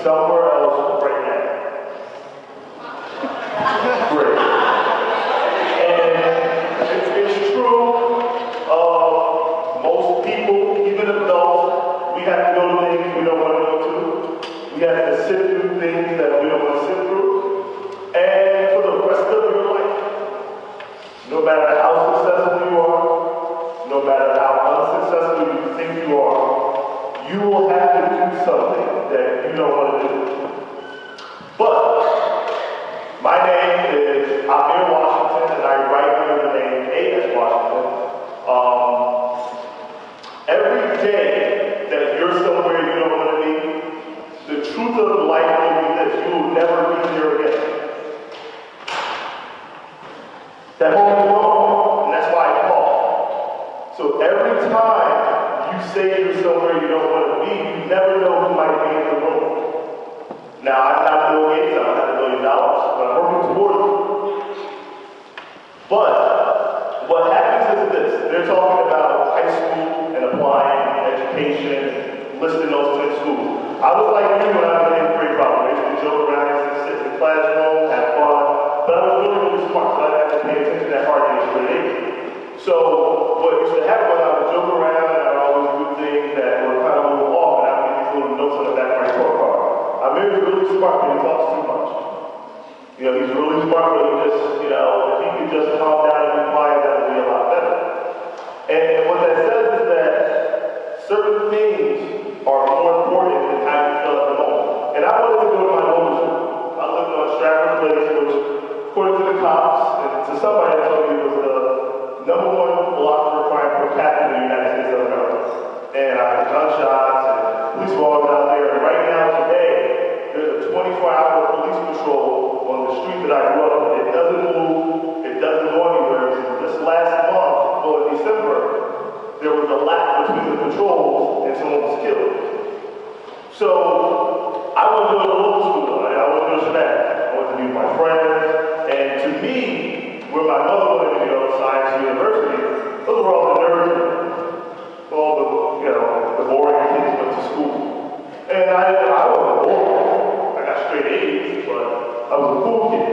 somewhere else right now. Great. And it's true, most people, even adults, we have to go to things we don't want to go to. We have to sit through things that we don't want to sit through. And for the rest of your life, no matter how successful you are, no matter how unsuccessful you think you are, you will have to do something that you don't want to do. But my name is Abington Washington, and I write under the name A.S. Washington. Every day that you're somewhere you don't want to be, the truth of life will be that you will never be there again. That home is home, and that's why I call. So every time you say you're somewhere you don't want to be, you never know who might be in the room. Now, I'm not Bill Gates, I don't have $1 billion, but I'm working towards it. But what happens is this: they're talking about high school and applying education, listing those 10 schools. I was like you when I was in 8th grade, probably. I used to joke around, I used to sit in the classroom, have fun, but I was really, really smart, so I had to pay attention to that hard at grade 8. So what used to happen was I would joke around and I would always do things that were kind of a little off, and I would get these little notes on the back of my report card. I'm really smart, but he talks too much. You know, he's really smart, but he just, if he could just calm down and be quiet, that would be a lot better. And what that says is that certain things are more important than how you feel at the moment. And I wanted to go to my local school. I lived on Stratford Place, which, according to the cops, and to somebody that told me it was the #1 block for crime per capita in the United States of America. And I had gunshots and police were all out there. And right now, today, there's a 24-hour police patrol on the street that I grew up in. It doesn't move, it doesn't go anywhere. This last month, in December, there was a lap between the patrols and someone was killed. So I went to a local school. I went to Newark. I went to be with my friends. And to me, where my mother wanted me to go to Science University, those were all the nerds. All the boring kids went to school. And I wasn't boring. I got straight A's, but I was a cool kid.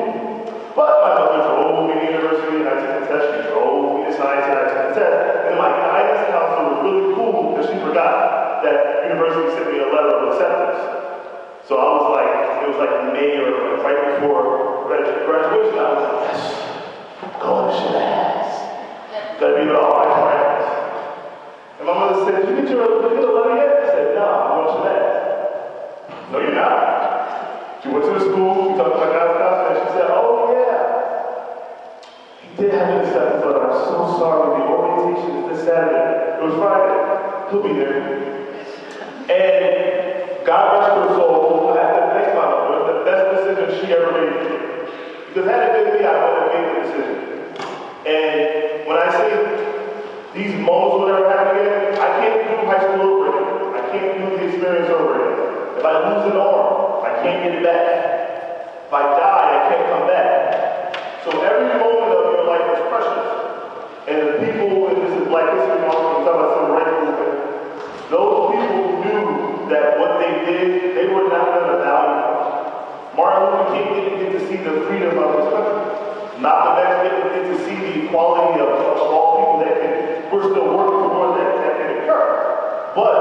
But my mother drove me to university, and I took the test. She drove me to science, and I took the test. And my guidance counselor was really cool because she forgot that university sent me a letter of acceptance. So I was like, it was like May or right before graduation. I was like, yes, going to Shabazz. Gotta be with all my friends. And my mother said, did you get your letter yet? I said, no, I'm going to Shabazz. No, you're not. She went to the school, she talked to my guidance counselor, and she said, oh yeah. He did have an acceptance letter. I'm so sorry. The orientation is this Saturday. It was Friday. He'll be there. And God rest her soul, I have to thank my mother. It was the best decision she ever made. Because had it been me, I wouldn't have made the decision. And when I say these moments will never happen again, I can't do high school over again. I can't do the experience over again. If I lose an arm, I can't get it back. If I die, I can't come back. So every moment of your life is precious. And the people, and this is Black History Month, we're talking about civil rights movement, those people knew that what they did, they were not going to value. Martin Luther King didn't get to see the freedom of his country. Malcolm X didn't get to see the equality of all people that we're still working towards that can occur. But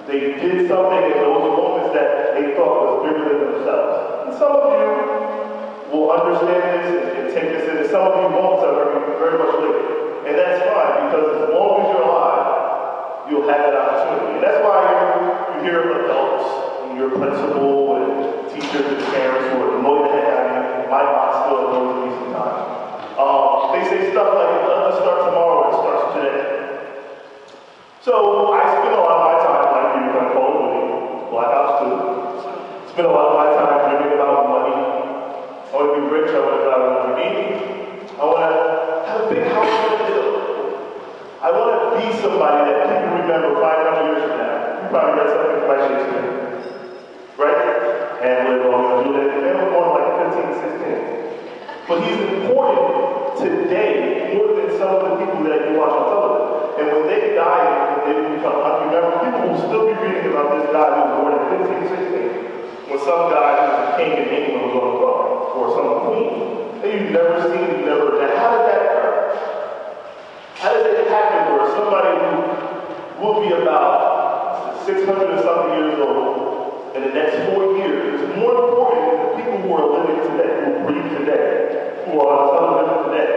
they did something in those moments that they thought was bigger than themselves. And some of you will understand this and take this in, and some of you won't, so very much later. And that's fine, because as long as you're alive, you'll have that opportunity. And that's why you hear adults, and your principal, and teachers and parents who are annoyed the heck out of you. My boss still annoys me sometimes. They say stuff like, it doesn't start tomorrow, it starts today. So I spend a lot of my time, like you kind of call it, Black Ops 2. Spend a lot of my time dreaming about money. I want to be rich, I want to drive a Lamborghini. I want to have a big house on the hill. I want to be somebody that people remember 500 years from now. You probably read something by Shakespeare. Right? Hamlet, Romeo and Juliet. They were born like 15, 16. But he's important today more than some of the people that you watch on television. And when they die, they become unremembered. People will still be reading about this guy who was born at 15, 16. some guy who was a king in England was on the throne, or some queen. And you've never seen, you've never done. How does that occur? How does it happen where somebody who will be about 600 or something years old in the next 4 years is more important than the people who are living today, who breathe today, who are on television today,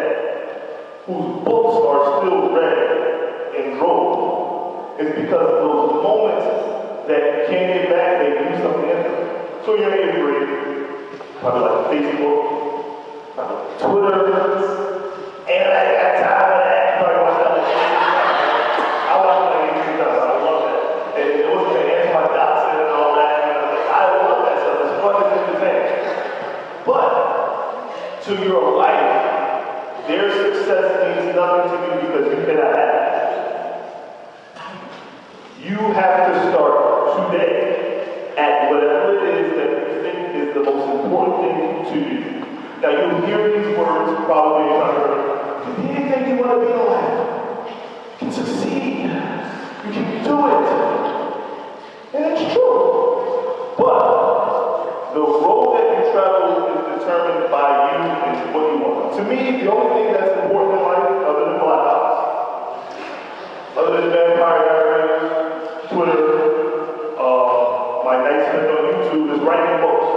whose books are still read in droves? It's because of those moments that you can't get back, they do something in them. So you're in grade, probably like Facebook, probably Twitter, and I got time for that. You probably watch that like I watch it like 18 times. I love that. And it wasn't an anti-doxing and all that. I love that stuff. It's fun as entertaining. But to your life, their success means nothing to you because you cannot have it. You have to start today at whatever it is that you think is the most important thing to you. Now you'll hear these words probably in your you can be anything you want to be in life. You can succeed. You can do it. And it's true. But the road that you travel is determined by you and what you want. To me, the only thing that's important in life, other than Black Ops, other than Vampire Diaries, Twitter, my night spent on YouTube, is writing books.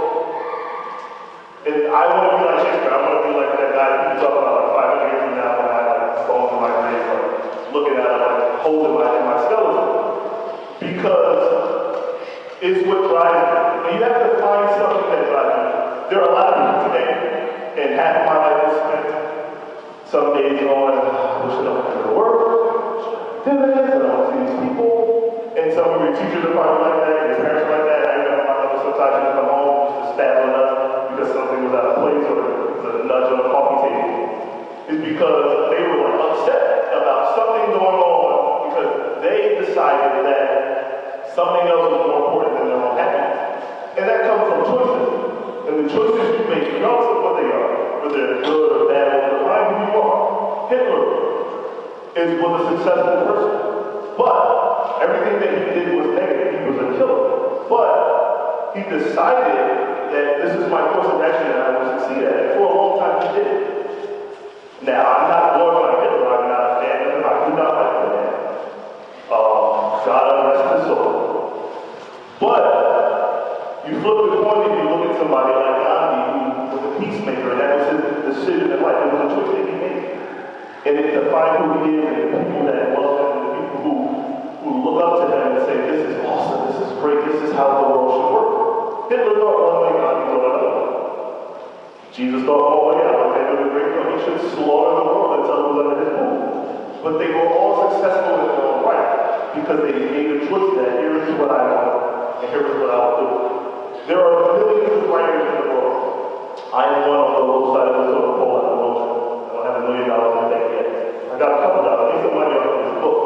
And I want to be like Shakespeare. I want to be like that guy that you talk about like 500 years from now when I like fall in my grave, like looking at it, like holding my skeleton. Because it's what drives me. And you have to find something that drives you. There are a lot of people today, and half of my life is spent some days on, I wish I don't have to go to work, I don't see these people. And some of your teachers are probably like that, your parents are like that. I remember my mother sometimes she'd come home just to stab on us because something was out of place or it was a nudge on the coffee table. It's because they were like upset about something going on because they decided that something else was more important than their own happiness. And that comes from choices. And the choices you make, regardless of what they are, whether they're good or bad, or define who you are. Hitler was a successful person. But everything that he did was negative. He was a killer. But he decided that this is my course of action and I will succeed at it. For a long time he did. Now, I'm not going like Hitler. I'm not a fan of him. I do not like the man. God rest his soul. But you flip the coin and you look at somebody like Gandhi who was a peacemaker and that was his decision in life. It was a choice that he made. And it defined who he is and the people that love him and the people who look up to him and say, this is awesome, this is great, this is how the world should work. Hitler thought one way, Gandhi thought another. Jesus thought one way, Alexander the Great thought he should slaughter the world until it was under his rule. But they were all successful in their own right because they made a choice that here is what I want and here is what I will do. There are millions of writers in the world. I am one on the low side of the totem pole at the moment. I don't have $1 million in the bank yet. I got a couple dollars, I need some money off of this book.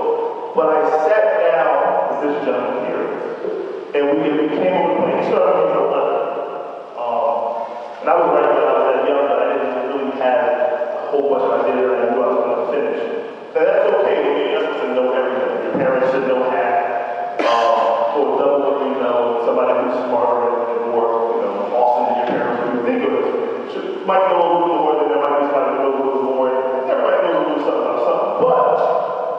But I sat down with this gentleman here, and we came up with a plan. He started making a letter. And I was writing when I was that young, but I didn't really have a whole bunch of ideas that I knew I was going to finish. Now that's okay when you're young to know everything. Your parents should know half, or double what you know. Somebody who's smarter and more, awesome than your parents who you think of it. Might know a little more than there might be somebody who knows a little more. Everybody knows a little something about something. But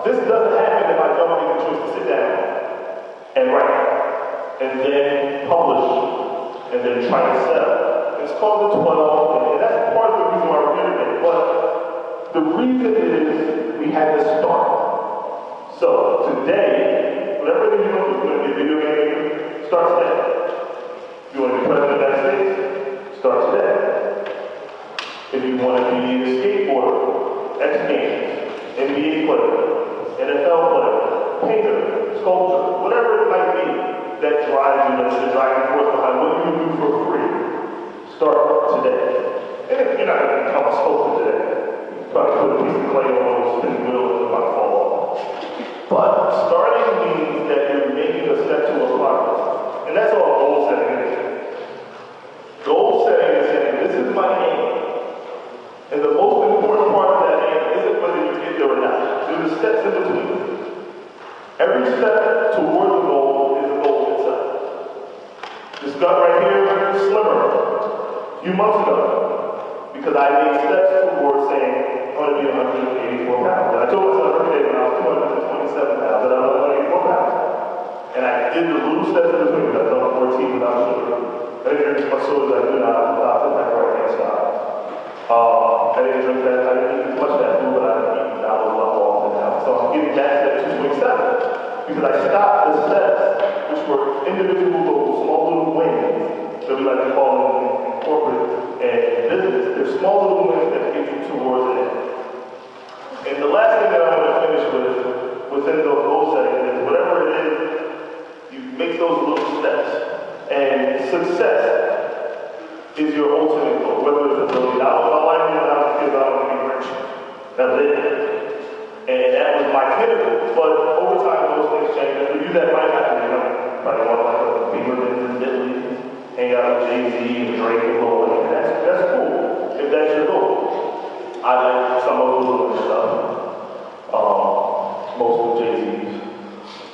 this doesn't happen if I don't make the choice to sit down and write, and then publish, and then try to sell. It's called the 12, and that's part of the reason why we're here today. But the reason is we had to start. So today, whatever it is you want to do, you want to be a video game maker, start today. You want to be president of the United States, start today. If you want to be a skateboarder, X Games, NBA player, NFL player, painter, sculptor, whatever it might be that drives you, that's the driving force behind what you do for free, start today. And if you're not going to become a sculptor today, you probably put a piece of clay on those spinning wheels and it might fall off. But starting means that you're making a step to a progress. And that's all goal setting is. Goal setting is saying, this is my aim. And the most important part of that aim isn't when few months ago because I made steps towards saying I'm going to be 184 pounds. And I told myself every day when I was 227 pounds that I was 184 pounds. And I did the little steps in between. I was on 14 without sugar. I didn't drink my soda. I do not put my right hand side. I didn't drink that. I didn't eat much of that food, but I didn't eat. I was a lot more often now. So I'm getting back to that 227 because I stopped the steps, which were individual little small little wins that we like to call in corporate and business. They're small little wins that get you towards it. And the last thing that I want to finish with within those goal settings is whatever it is, you make those little steps. And success is your ultimate goal, whether it's $1 billion. My wife and I was kids, I want to be rich. That's it. And that was my pinnacle. But over time, those things change. And for you, that might happen. You know, probably want like a bigger than Italy, hang out with Jay-Z and Drake and Lil Wayne. That's cool. If that's your goal. I like some of the little stuff. Most of Jay-Z's.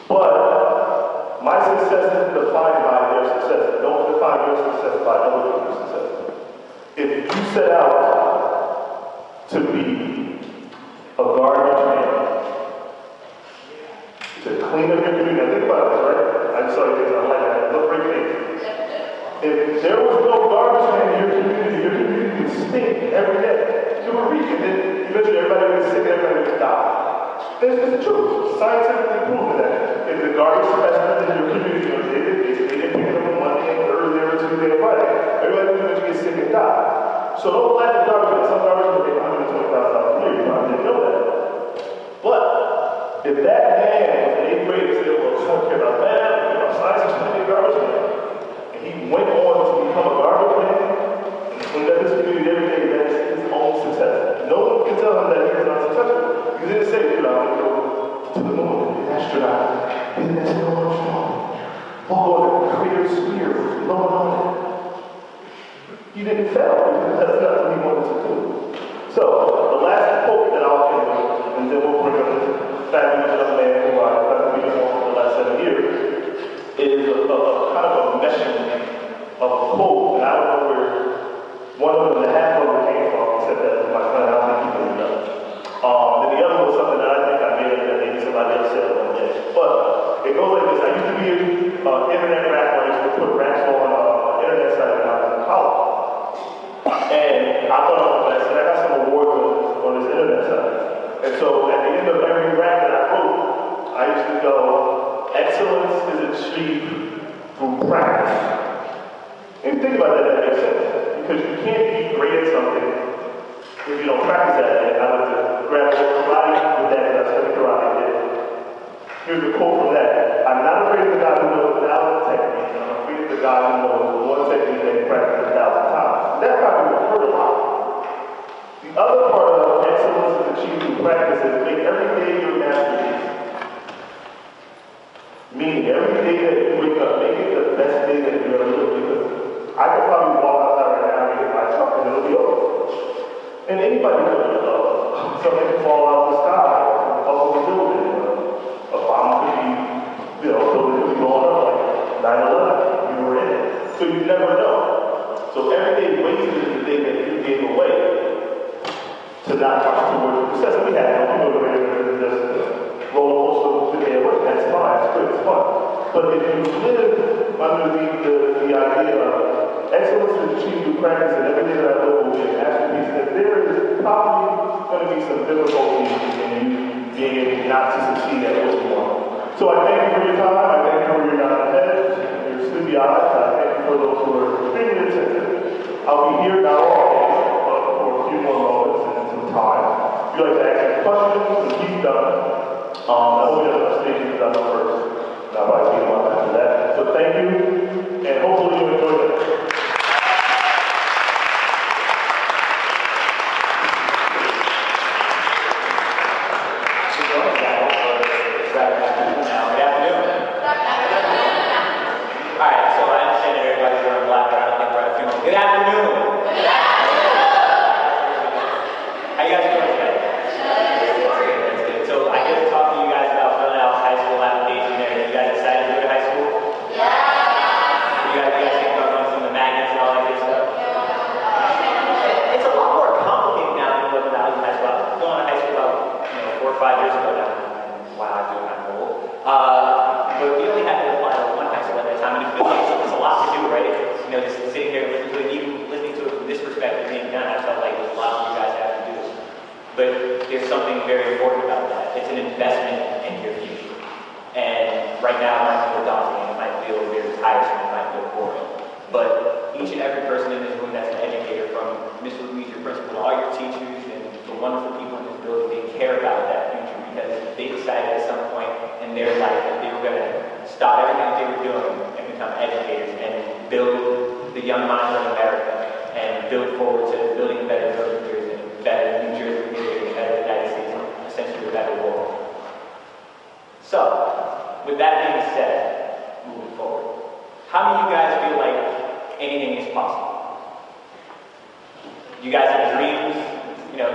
But my success isn't defined by their success. Don't define your success by other people's success. If you set out to be a garbage man, to clean up your community, now think about this, right? I just saw you things, I like that. Look great things. If there was no garbage man in your community would stink every day. You would reach, and then eventually everybody would get sick and everybody would die. This is the truth. Scientifically proven that. If the garbage specimen in your community, they didn't pick it up on Monday and Thursday or Tuesday or Friday, everybody would eventually get sick and die. So don't let the garbage, some garbage will get $120,000 a year. You probably didn't know that. But if that man was an 8th grader said, well, I don't care about that, science is going to be a garbage man. And he went on to become a garbage man and cleaned up his community every day, that's his own success. No one can tell him that he is not successful. He didn't say, I'm going to go to the moon and be an astronaut, be an astronaut, or create a sphere, no one. He didn't fail because that's not what he wanted to do. So, the last quote that I'll end with, and then we'll bring up this fabulous young man who I've been on for the last 7 years, is a kind of a meshing of a quote, and I don't know where one of them, the half of it came from, except that my son, I don't think he really knows. And the other was something that I think I made that maybe somebody else said one day. But it goes like this. I used to be an internet rapper. I used to put raps on an internet site when I was in college. And I thought I was best, and I got some awards on this internet site. And so at the end of every rap that I wrote, I used to go, excellence is achieved through practice. And think about that, that makes sense. Because you can't be great at something if you don't practice at it. I like to grab karate with that because I studied karate. Here's a quote from that. I'm not afraid of the guy who knows 1,000 techniques. I'm afraid of the guy who knows one technique that he practiced 1,000 times. That probably would hurt a lot. The other part of excellence is achieved through practice is make every day your masterpiece. Meaning every day that you wake up, make it the best day that you ever live. Because I could probably walk outside right now and get my truck and it'll be over. And anybody could something could fall out of the sky, or off of a building, a bomb could be, building could be blowing up like 9/11. You were in it. So you never know. So every day wasted is the day that you gave away to not march towards success. We had no people that just roller coaster the day away. That's fine, it's good, it's fun. But if you live underneath the idea of excellence is achieved through practice, and every day that I live will be an masterpiece, that there is probably going to be some difficulty in you being able not to succeed at what you want. So I thank you for your time, I thank you for your nodding heads, your sleepy eyes, I thank you for those who are extremely attentive. I'll be here now for a few more moments and some time. If you'd like to ask any questions, please done. I hope you have a station done first. I'll probably be on after that. So thank you, and hopefully you enjoyed it. Alright, so I understand that everybody's wearing black, but I don't think we're at a funeral. Good afternoon. good, and even listening to it from this perspective, being done, I felt like there's a lot you guys have to do. But there's something very important about that. It's an investment in your future. And right now, it might feel daunting, and it might feel very tiresome, it might feel boring. But each and every person in this room that's an educator, from Ms. Louise, your principal, to all your teachers, and the wonderful people in this building, they care about that future because they decided at some point in their life that they were going to stop everything that they were doing and become educators and build the young minds of America and build forward to building a better New Jersey, and better New Jersey, a better United States, and essentially a better world. So, with that being said, moving forward, how many of you guys feel like anything is possible? You guys have dreams? You know,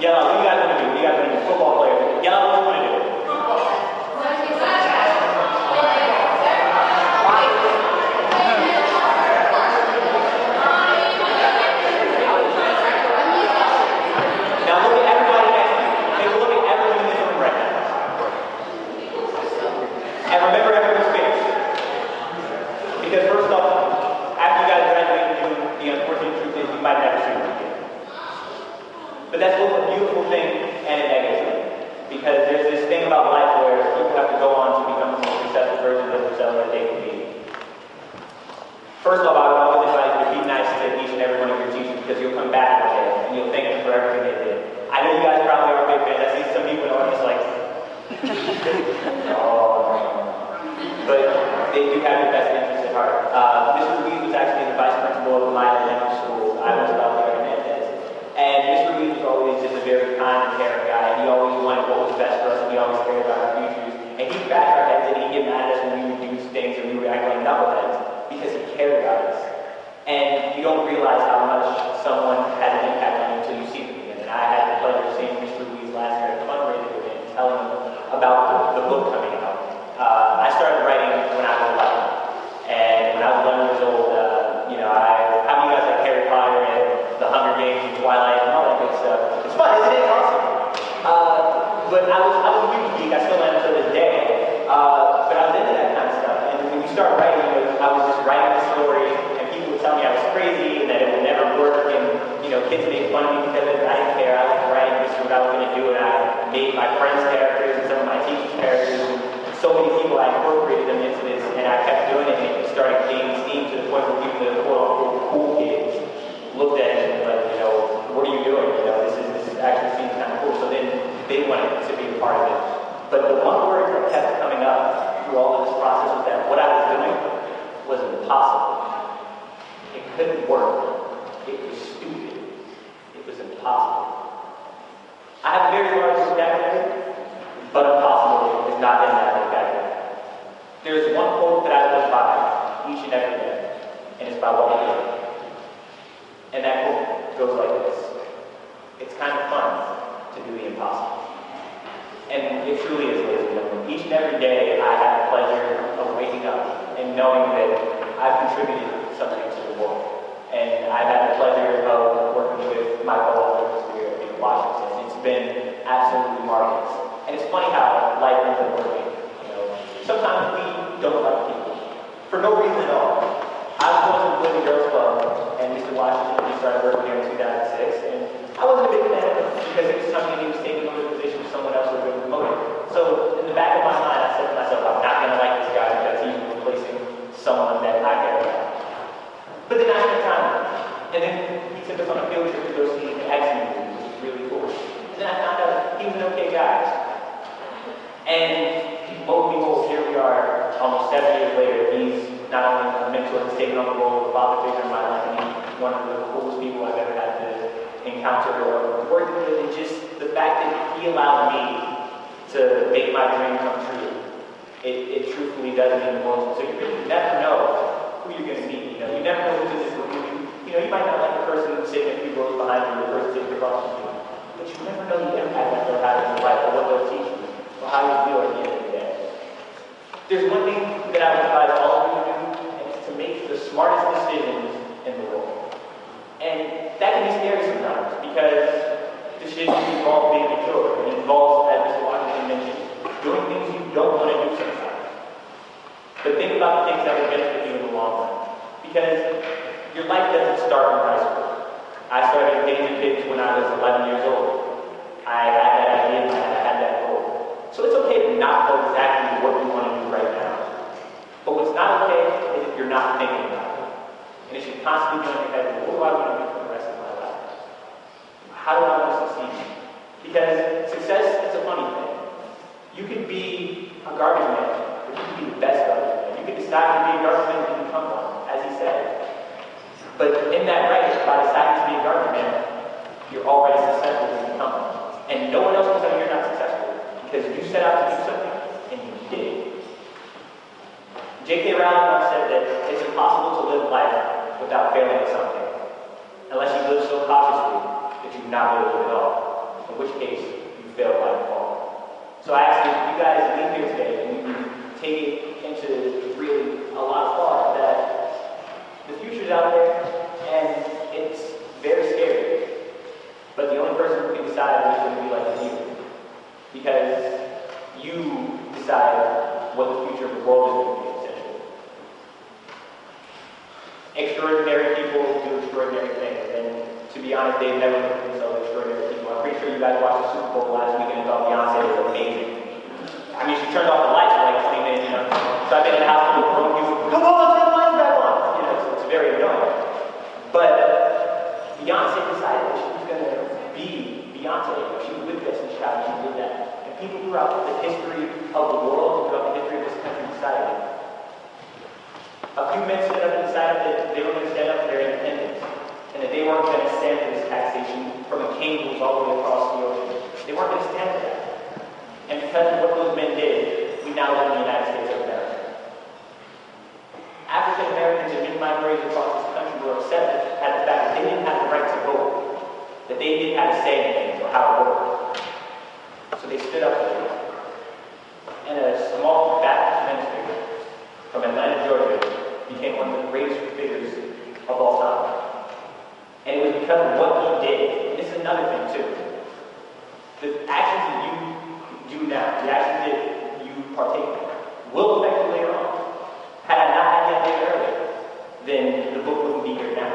yell out, what do you guys want to do? What do you guys want to do? Football players, yell out what you want to do. Now look at everybody next to you. Take a look at everyone in this room right now. And remember everyone's face. Because first off, after you guys graduate, the unfortunate truth is you might never see them again. But that's both a beautiful thing and a negative thing. Because there's this thing about life where people have to go on to become the most successful version of themselves that they can be. First off, I would always advise you to be nice to each and every one of your teachers because you'll come back one day and you'll thank them for everything they did. I know you guys probably are big fans. I see some people that are just like, oh. But they do have your best interests at heart. Mr. Louise was actually the vice principal of my elementary school. I was about there in Memphis. And Mr. Louise was always just a very kind and caring guy. He always wanted what was best for us, and he always cared about our futures. And he'd bash our heads and he'd get mad at us when we would do things and we would act like knuckleheads because he cared about us. And you don't realize how much someone has an impact on you until you see them again. And I had the pleasure of seeing Mr. Louise last year at a fundraising event and telling him about the book coming out. I started writing when I was 11. And when I was 11 years old, you know, how many of you guys like Harry Potter and the Hunger Games and Twilight and all that good stuff? It's fun, isn't it? It's awesome. But I was a movie geek. I still am to this day. But I was into that kind of stuff. And when you start writing, I was just writing the story, and people would tell me I was crazy and that it would never work. And you know, kids made fun of me because of it. I didn't care. I liked writing. This is what I was going to do. And I made my friends' characters and some of my teachers' characters. And so many people, I incorporated them into this, and I kept doing it, and it started gaining steam to the point where people that were quote-unquote cool kids looked at it and like, you know, what are you doing? You know, this actually seems kind of cool. So then they wanted to be a part of it. But the one word that kept coming up through all of this process was that what I was doing was impossible. It couldn't work. It was stupid. It was impossible. I have a very large vocabulary, but impossible is not in that vocabulary. There's one quote that I live by each and every day, and it's by Walt Disney. And that quote goes like this: "It's kind of fun to do the impossible." And it truly is, ladies and gentlemen. Each and every day I have the pleasure of waking up and knowing that I've contributed something to the world. And I've had the pleasure of working with my co-authors here in Washington. It's been absolutely marvelous. And it's funny how life ends up working. You know, sometimes we don't like people for no reason at all. I was going to the Boys and Girls Club, and Mr. Washington, we started working here in 2006, and I wasn't a big fan of him because it was something he was taking over the position of someone else who had been promoted. So in the back of my mind, I said to myself, I'm not going to like this guy because he's replacing someone that I care about. But then I spent time with him, and then he took us on a field trip to go see the X-Men movie, which was really cool. And then I found out he was an okay guy. And lo and behold, here we are, almost 7 years later. He's not only a mentor, he's taken on the role of a father figure in my life, and he's one of the coolest people I've ever had to encounter or work with. And just the fact that he allowed me to make my dream come true, it truthfully does mean the world. So you really never know who you're going to meet. You know, you never know who's in this room. You know, you might not like the person sitting a few rows behind you, or the person sitting across from you, but you never know the impact that they're having in your life, or what they'll teach you, or how you feel at the end of the day. There's one thing that I would advise all of you to do, and it's to make the smartest decisions in the world. And that can be scary sometimes, because decisions involve being mature. It involves, as Mr. Washington mentioned, doing things you don't want to do sometimes. But think about the things that will benefit you in the long run. Because your life doesn't start in high school. I started engaging kids when I was 11 years old. I had that idea in mind, I had that goal. So it's okay to not know exactly what you want to do right now. But what's not okay is if you're not thinking about it. And it should constantly be on your head, what do I want to do for the rest of my life? How do I want to succeed? Because success is a funny thing. You could be a garbage man, or you could be the best garbage man. You could decide to be a garbage man and become one, as he said. But in that race, by deciding to be a garbage man, you're already successful in become one. And no one else can tell you you're not successful, because you set out to do something, and you did. J.K. Rowling once said that it's impossible to live life without failing at something, unless you live so cautiously that you do not really live at all, in which case you fail by default. So I ask you guys leave here today and you can take it into really a lot of thought that the future's out there and it's very scary. But the only person who can decide who's going to be like is you. Because you decide what the future of the world is going to be, essentially. Extraordinary people do extraordinary things. And to be honest, they've never looked at themselves as extraordinary people. I'm pretty sure you guys watched the Super Bowl last weekend and thought Beyonce was amazing. I mean, she turned off the lights for like 20 minutes, you know. So I've been in the house full of grown people. Come on, turn the lights back on. You know, it's very annoying. But Beyonce decided that she was going to be Beyonce. She was with Destiny's Child, she did that. And people throughout the history of the world, and throughout the history of this country, decided. A few men stood up and decided that they were going to stand up for their independence, and that they weren't going to stand for this taxation from a king who was all the way across the ocean. They weren't going to stand for that. And because of what those men did, we now live in the United States of America. African Americans and many minorities across this country were upset at the fact that they didn't have the right to vote, that they didn't have a say in things or how it worked. So they stood up for it. And a small Baptist minister from Atlanta, Georgia, became one of the greatest figures of all time. And it was because of what he did. And this is another thing too. The actions that you do now, the actions that you partake in, will affect you later on. Had I not had that day earlier, then the book wouldn't be here now.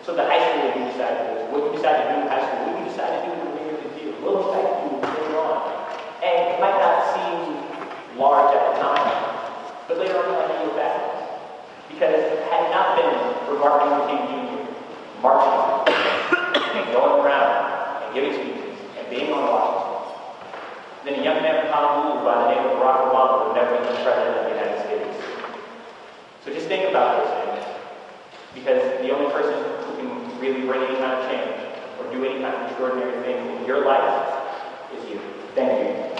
So the high school that you decide to do, what you decide to do in high school, what you decide to do in the remainder of the year, will affect you later on. And it might not seem large at the time, but later on it might be back. Because had it not been for Martin Luther King Jr. marching and going around and giving speeches and being on Washington, then a young man from Honolulu by the name of Barack Obama would never become president of the United States. So just think about those things. Because the only person who can really bring any kind of change or do any kind of extraordinary thing in your life is you. Thank you.